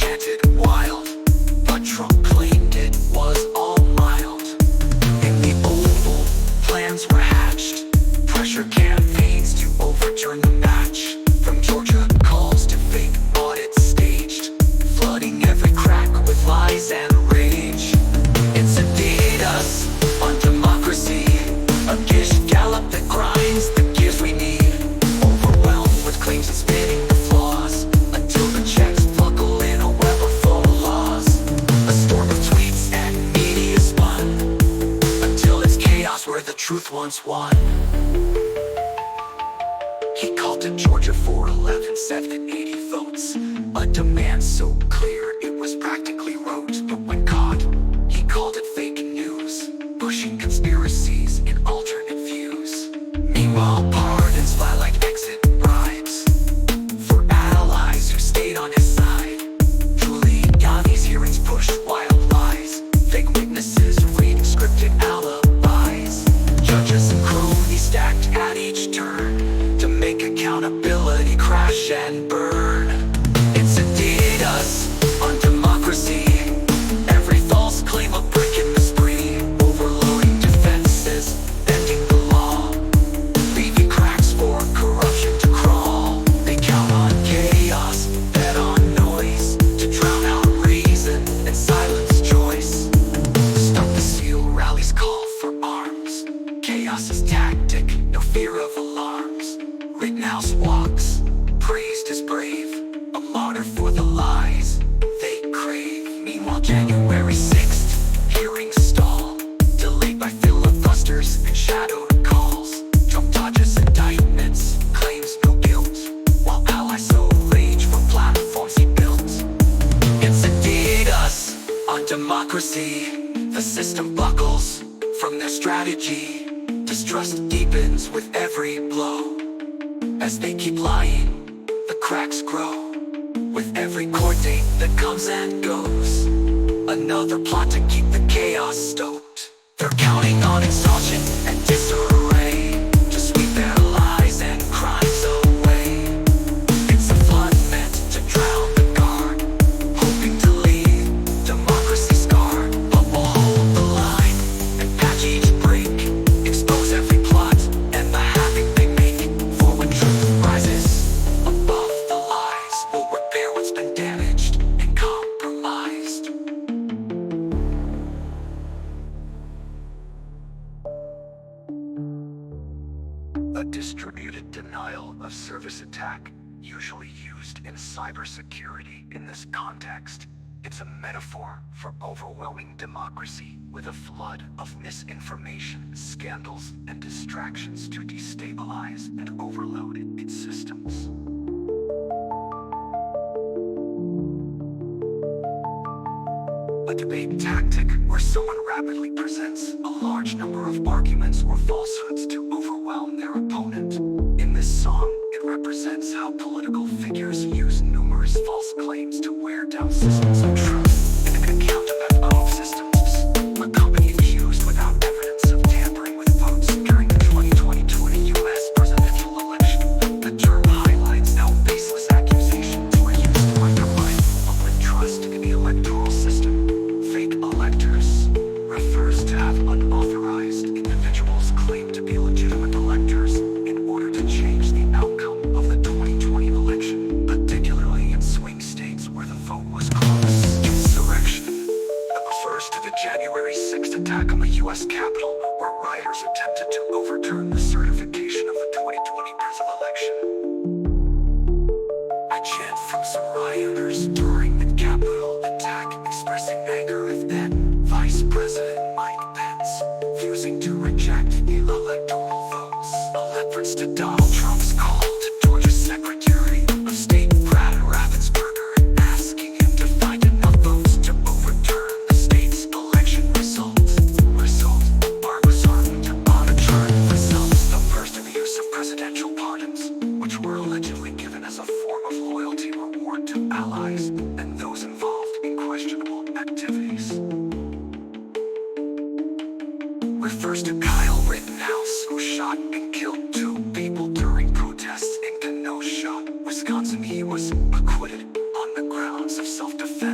chanted wild, but Trump claimed it was all mild. In the Oval, plans were hatched, pressure campaigns to overturn the match. From Georgia, calls to fake audits staged, flooding every crack with lies and rage. It's a DDoS on democracy, a Gish Gallop that grinds the gears we need. Overwhelmed with claims and spinning the flaws, until the checks buckle in a web of faux laws. A storm of tweets and media spun, until it's chaos where the truth once won. He called to Georgia for 11, 780 votes, a demand so clear it was practically rote. But when caught, he called it fake news, pushing conspiracies in alternate views. Meanwhile, pardons fly like exit bribes for allies who stayed on his side. Giuliani's hearings pushed wild lies, fake witnesses reading scripted alibis. Judges and cronies stacked at each turn to make accountability crash and burn. It's a DDoS on democracy, every false claim a brick in the spree. Overloading defenses, bending the law, leaving cracks for corruption to crawl. They count on chaos, bet on noise, to drown out reason and silence choice. Stop the steal rallies call for arms, chaos is tactic, no fear of alarms. Rittenhouse walks, praised as brave, a martyr for the lies they crave. Meanwhile, January 6th, hearings stall, delayed by filibusters and shadowed calls. Trump dodges indictments, claims no guilt, while allies so rage for platforms he built. It's a DDoS on democracy, the system buckles from their strategy. Distrust deepens with every blow. As they keep lying, the cracks grow. With every court date that comes and goes, another plot to keep the chaos stoked. They're counting on exhaustion and disarray to sweep their lies and crimes away. It's a flood meant to drown the guard, hoping to leave democracy scarred. But we'll hold the line and patch each break, expose every plot and the havoc they make. For when truth rises above the lies, we'll repair what's been damaged and compromised. A distributed denial of service attack, usually used in cybersecurity in this context. It's a metaphor for overwhelming democracy with a flood of misinformation, scandals, and distractions to destabilize and overload its systems. A debate tactic where someone rapidly presents a large number of arguments or falsehoods to overwhelm their opponent. In this song, it represents how political figures use numerous false claims to wear down systems of truth and counterfeit own systems. A company accused without evidence of tampering with votes during the 2020 U.S. presidential election. The term highlights how baseless accusations were used to undermine public trust in the electoral system. Fake electors refers to have unauthorized individuals claim to be legitimate electors in order to change the outcome of the 2020 election, particularly in swing states where the vote was close. Insurrection refers to the January 6th attack on the U.S. Capitol, where rioters attempted to overturn the certification of the 2020 presidential election. A chant from some rioters during the Capitol attack expressing anger with then Vice President Mike Pence refusing to reject the electoral votes. A reference to Donald Trump's call to Georgia's Secretary of State Brad Raffensperger, asking him to find enough votes to overturn the state's election results. Barr was armed on a chart of results. The first of the use of presidential pardons, which were allegedly given as a form of loyalty reward to allies and those involved in questionable activities. Refers to Kyle Rittenhouse, who shot and killed 2 people during protests in Kenosha, Wisconsin. He was acquitted on the grounds of of self-defense.